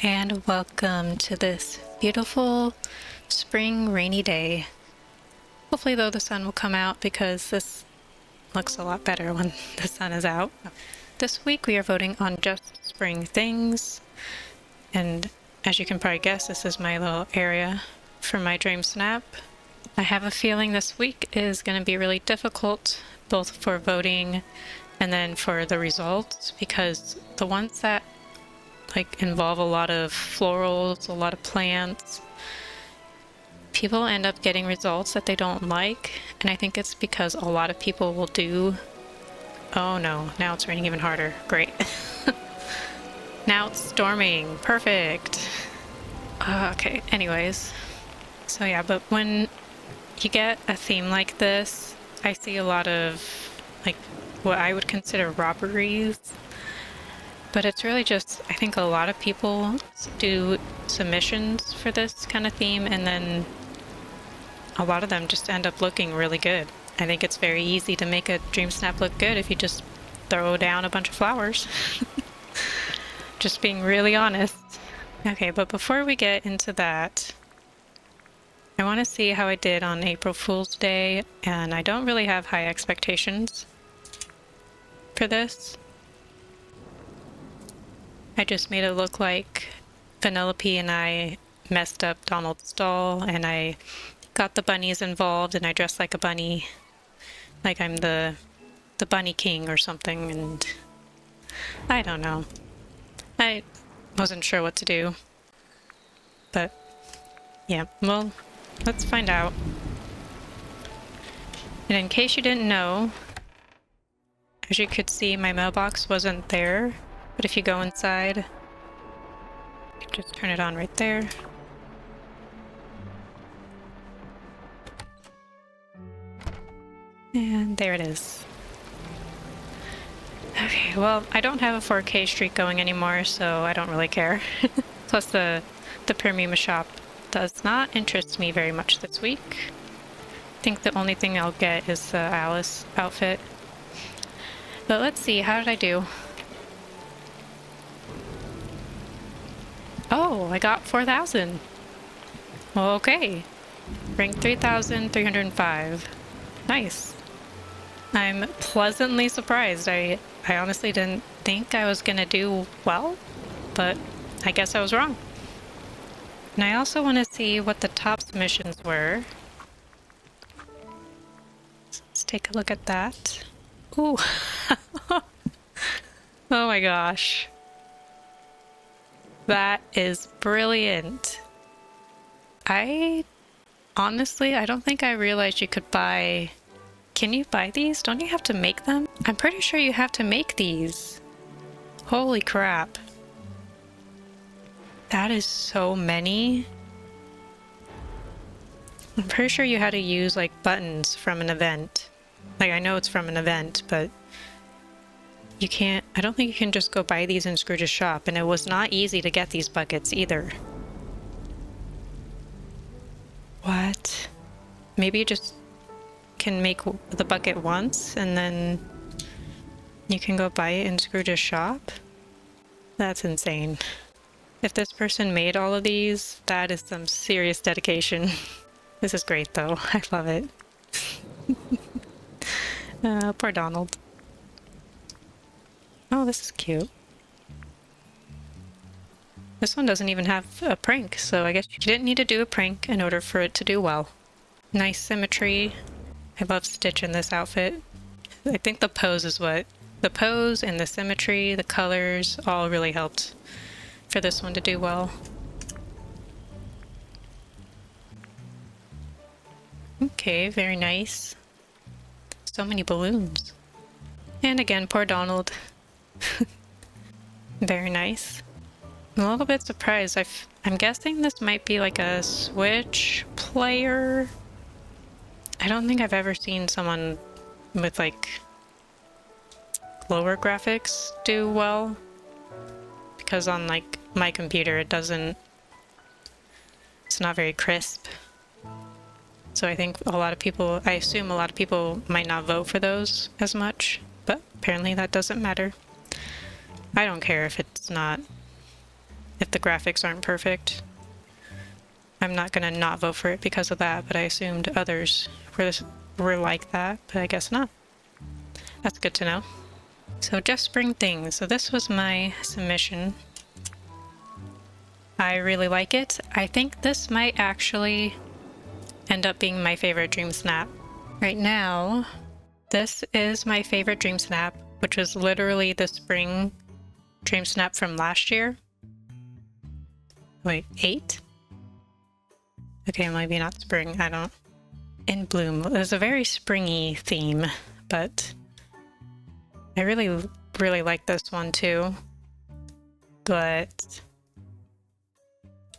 and welcome to this beautiful spring rainy day. Hopefully though the sun will come out because this looks a lot better when the sun is out. This week we are voting on just spring things, and as you can probably guess, this is my little area for my Dreamsnap. I have a feeling this week is going to be really difficult, both for voting and then for the results, because the ones that involve a lot of florals, a lot of plants, people end up getting results that they don't like, and I think it's because a lot of people will do... Oh no, now it's raining even harder. Great. Now it's storming. Perfect. Okay, anyways. So yeah, but when you get a theme like this, I see a lot of what I would consider robberies. But it's really just, I think a lot of people do submissions for this kind of theme, and then a lot of them just end up looking really good. I think it's very easy to make a Dreamsnap look good if you just throw down a bunch of flowers. Just being really honest. Okay, but before we get into that, I want to see how I did on April Fool's Day, and I don't really have high expectations for this. I just made it look like Vanellope and I messed up Donald's doll, and I got the bunnies involved, and I dressed like a bunny, like I'm the bunny king or something, and I don't know. I wasn't sure what to do. But yeah, well, let's find out. And in case you didn't know, as you could see, my mailbox wasn't there. But if you go inside, you just turn it on right there. And there it is. Okay, well, I don't have a 4K streak going anymore, so I don't really care. Plus the Premium shop does not interest me very much this week. I think the only thing I'll get is the Alice outfit. But let's see, how did I do? Oh, I got 4,000. Well, okay. Rank 3,305. Nice. I'm pleasantly surprised. I honestly didn't think I was gonna do well, but I guess I was wrong. And I also want to see what the top submissions were. Let's take a look at that. Ooh. Oh my gosh. That is brilliant. Honestly, I don't think I realized you could buy... Can you buy these? Don't you have to make them? I'm pretty sure you have to make these. Holy crap. That is so many. I'm pretty sure you had to use buttons from an event. I know it's from an event, but you can't... I don't think you can just go buy these in Scrooge's shop, and it was not easy to get these buckets either. What? Maybe you just can make the bucket once, and then you can go buy it in Scrooge's shop? That's insane. If this person made all of these, that is some serious dedication. This is great though. I love it. Poor Donald. Oh, this is cute. This one doesn't even have a prank, so I guess you didn't need to do a prank in order for it to do well. Nice symmetry. I love Stitch in this outfit. I think the pose is what... The pose and the symmetry, the colors, all really helped for this one to do well. Okay, very nice. So many balloons. And again, poor Donald. Very nice. I'm a little bit surprised. I'm guessing this might be a Switch player. I don't think I've ever seen someone with lower graphics do well. Because on my computer it doesn't... It's not very crisp. So I think a lot of people... I assume a lot of people might not vote for those as much. But apparently that doesn't matter. I don't care if it's not if the graphics aren't perfect. I'm not gonna not vote for it because of that, but I assumed others were like that, but I guess not. That's good to know. So Just Spring Things. So this was my submission. I really like it. I think this might actually end up being my favorite Dreamsnap. Right now, this is my favorite Dreamsnap, which was literally the spring Dreamsnap from last year. Wait, 8? Okay, maybe not spring, I don't... In Bloom. It was a very springy theme, but I really, really like this one too. But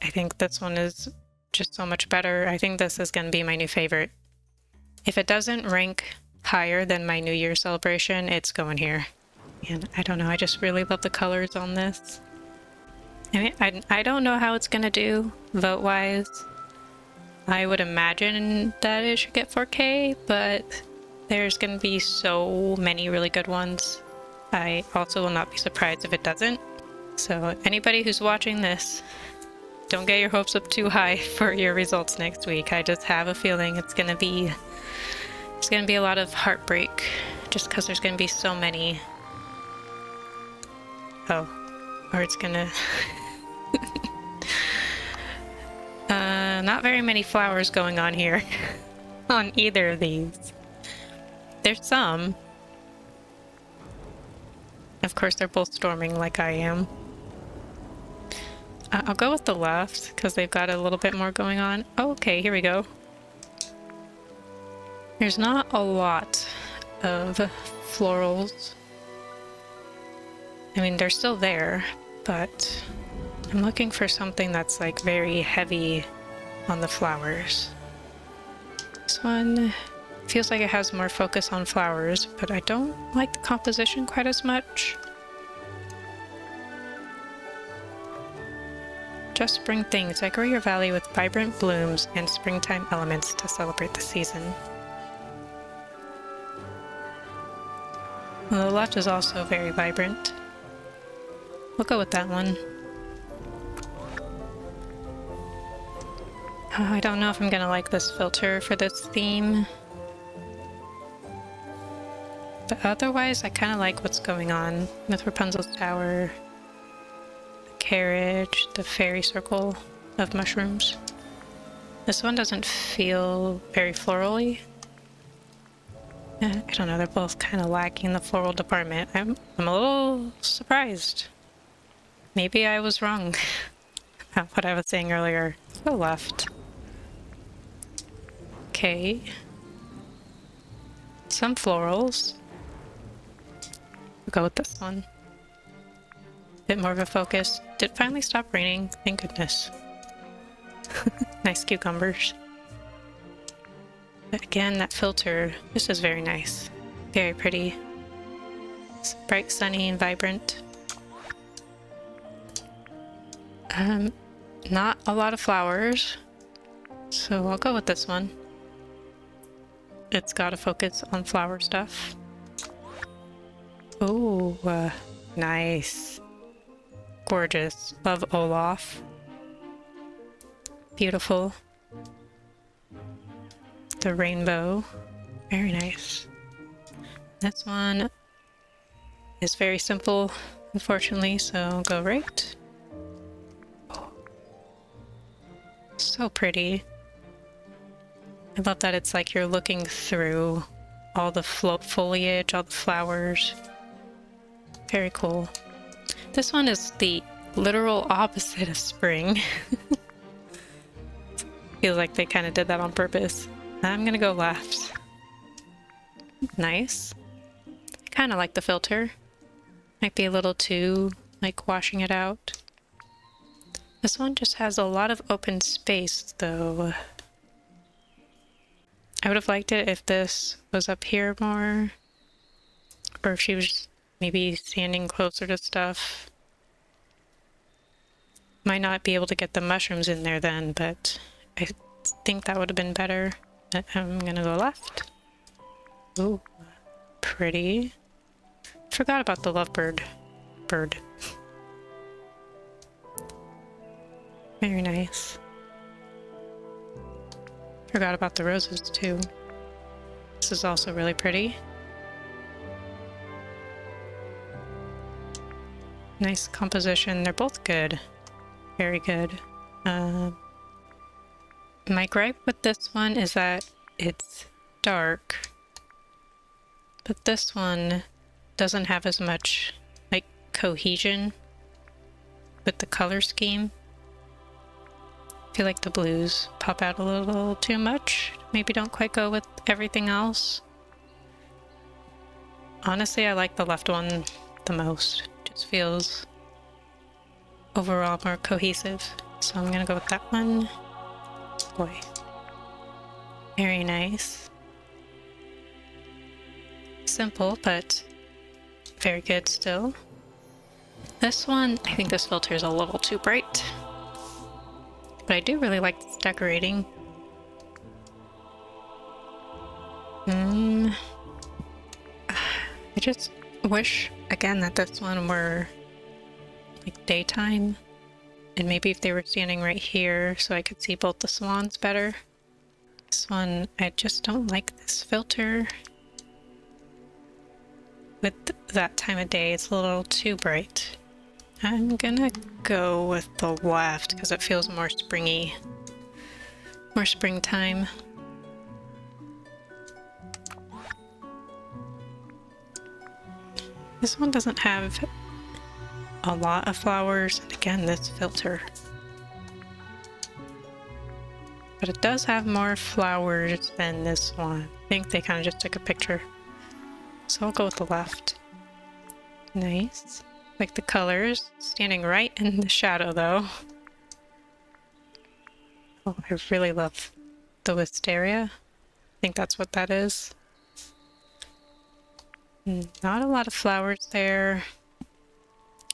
I think this one is just so much better. I think this is going to be my new favorite. If it doesn't rank higher than my New Year's celebration, it's going here. And I don't know, I just really love the colors on this. I mean, I don't know how it's gonna do vote-wise. I would imagine that it should get 4K, but there's gonna be so many really good ones. I also will not be surprised if it doesn't. So anybody who's watching this, don't get your hopes up too high for your results next week. I just have a feeling it's gonna be a lot of heartbreak, just because there's gonna be so many. Oh, or it's gonna... not very many flowers going on here on either of these. There's some. Of course, they're both storming like I am. I'll go with the left because they've got a little bit more going on. Oh, okay, here we go. There's not a lot of florals. I mean, they're still there, but I'm looking for something that's like very heavy on the flowers. This one feels like it has more focus on flowers, but I don't like the composition quite as much. Just Spring Things. Decorate your valley with vibrant blooms and springtime elements to celebrate the season. Well, the left is also very vibrant. We'll go with that one. I don't know if I'm gonna like this filter for this theme. But otherwise, I kind of like what's going on with Rapunzel's tower, the carriage, the fairy circle of mushrooms. This one doesn't feel very florally. I don't know, they're both kind of lacking the floral department. I'm a little surprised. Maybe I was wrong about what I was saying earlier. Go left. Okay. Some florals. We'll go with this one. Bit more of a focus. Did it finally stop raining? Thank goodness. Nice cucumbers. But again, that filter, this is very nice. Very pretty. It's bright, sunny, and vibrant. Not a lot of flowers, so I'll go with this one. It's got to focus on flower stuff. Oh, nice. Gorgeous. Love Olaf. Beautiful. The rainbow. Very nice. This one is very simple, unfortunately, so I'll go right. So pretty. I love that it's like you're looking through all the foliage, all the flowers. Very cool. This one is the literal opposite of spring. Feels like they kind of did that on purpose. I'm gonna go left. Nice. I kind of like the filter. Might be a little too, like, washing it out. This one just has a lot of open space, though. I would have liked it if this was up here more, or if she was maybe standing closer to stuff. Might not be able to get the mushrooms in there then, but I think that would have been better. I'm gonna go left. Ooh, pretty. Forgot about the lovebird bird. Very nice. Forgot about the roses too. This is also really pretty. Nice composition. They're both good. Very good. My gripe with this one is that it's dark, but this one doesn't have as much like cohesion with the color scheme. I feel like the blues pop out a little too much. Maybe don't quite go with everything else. Honestly, I like the left one the most. Just feels overall more cohesive. So I'm gonna go with that one. Boy. Very nice. Simple, but very good still. This one, I think this filter is a little too bright. But I do really like this decorating. I just wish, again, that this one were like daytime. And maybe if they were standing right here so I could see both the salons better. This one, I just don't like this filter. With that time of day, it's a little too bright. I'm gonna go with the left because it feels more springy. More springtime. This one doesn't have a lot of flowers, and again, this filter. But it does have more flowers than this one. I think they kind of just took a picture. So I'll go with the left. Nice. Like the colors, standing right in the shadow though. Oh, I really love the wisteria. I think that's what that is. Not a lot of flowers there.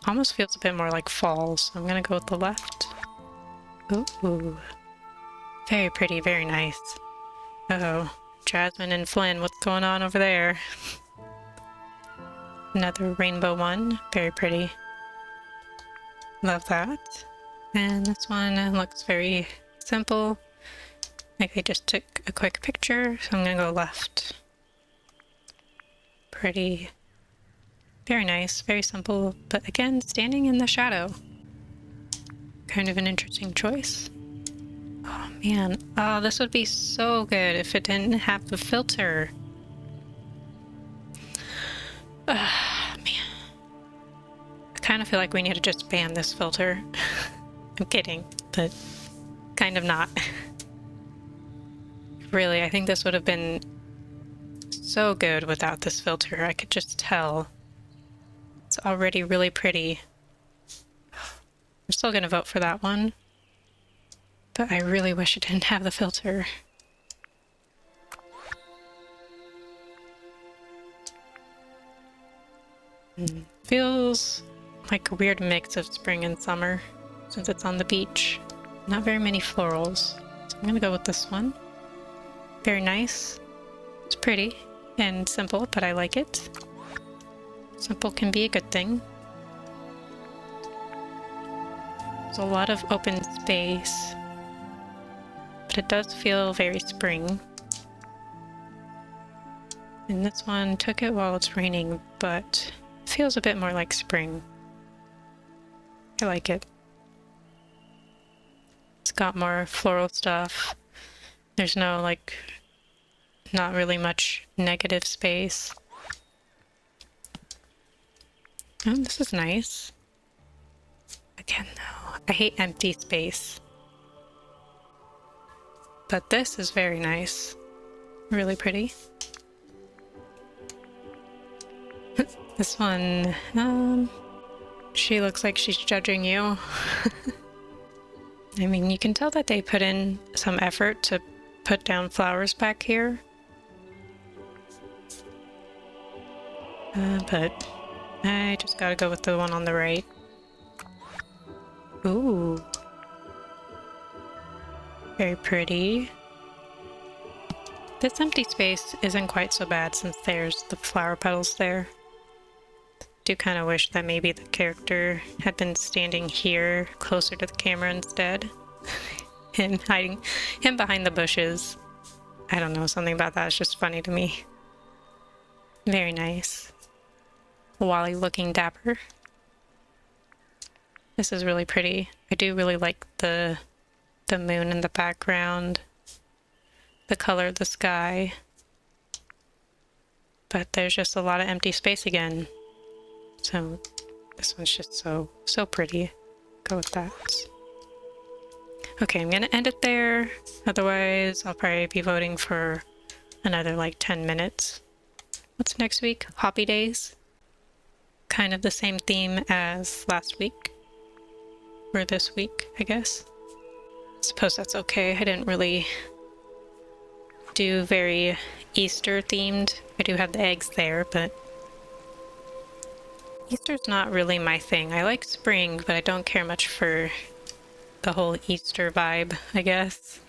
Almost feels a bit more like fall, so I'm gonna go with the left. Ooh. Very pretty, very nice. Uh-oh. Jasmine and Flynn, what's going on over there? Another rainbow one. Very pretty. Love that. And this one looks very simple. Like they just took a quick picture, so I'm gonna go left. Pretty. Very nice, very simple, but again, standing in the shadow. Kind of an interesting choice. Oh man, oh, this would be so good if it didn't have the filter. Man. I kind of feel like we need to just ban this filter. I'm kidding, but kind of not. Really, I think this would have been so good without this filter. I could just tell. It's already really pretty. I'm still gonna vote for that one. But I really wish it didn't have the filter. Feels like a weird mix of spring and summer since it's on the beach. Not very many florals. So I'm gonna go with this one. Very nice. It's pretty and simple, but I like it. Simple can be a good thing. There's a lot of open space, but it does feel very spring. And this one took it while it's raining, but feels a bit more like spring. I like it. It's got more floral stuff. There's no, like, not really much negative space. Oh, this is nice. Again, though, I hate empty space. But this is very nice. Really pretty. This one, she looks like she's judging you. I mean, you can tell that they put in some effort to put down flowers back here. But I just gotta go with the one on the right. Ooh. Very pretty. This empty space isn't quite so bad since there's the flower petals there. do kind of wish that maybe the character had been standing here closer to the camera instead. Him behind the bushes. I don't know, something about that is just funny to me. Very nice. Wally looking dapper. This is really pretty. I do really like the moon in the background, the color of the sky. But there's just a lot of empty space again. So this one's just so pretty. Go with that. Okay, I'm gonna end it there. Otherwise, I'll probably be voting for another like 10 minutes. What's next week? Hobby Days. Kind of the same theme as last week. Or this week, I guess. I suppose that's okay. I didn't really do very Easter themed. I do have the eggs there, but Easter's not really my thing. I like spring, but I don't care much for the whole Easter vibe, I guess.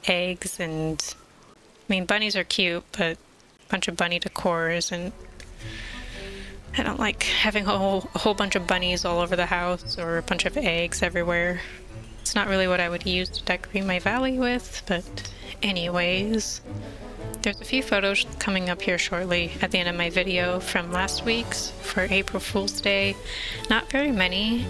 Eggs and... I mean, bunnies are cute, but a bunch of bunny decor isn't... I don't like having a whole bunch of bunnies all over the house or a bunch of eggs everywhere. It's not really what I would use to decorate my valley with, but anyways. There's a few photos coming up here shortly at the end of my video from last week's for April Fool's Day. Not very many.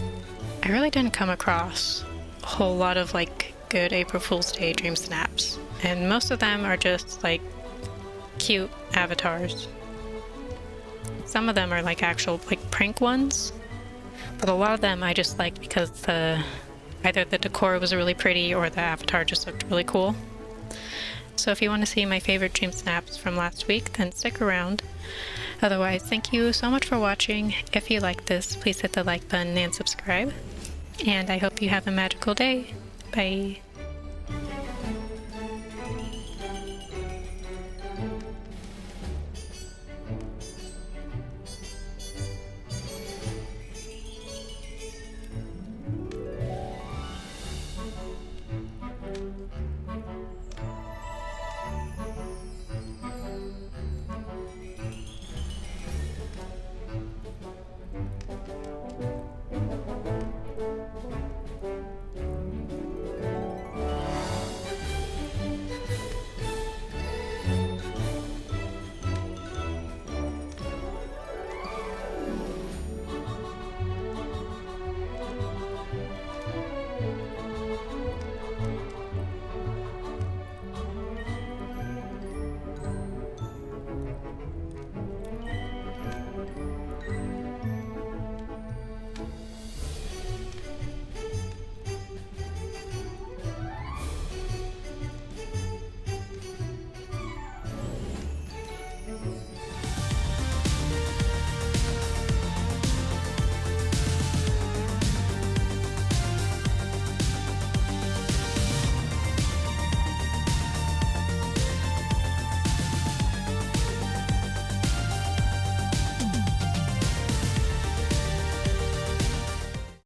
I really didn't come across a whole lot of like good April Fool's Day dream snaps. And most of them are just like cute avatars. Some of them are like actual like prank ones, but a lot of them I just like because either the decor was really pretty or the avatar just looked really cool. So if you want to see my favorite dream snaps from last week, then stick around. Otherwise, thank you so much for watching. If you like this, please hit the like button and subscribe. And I hope you have a magical day. Bye.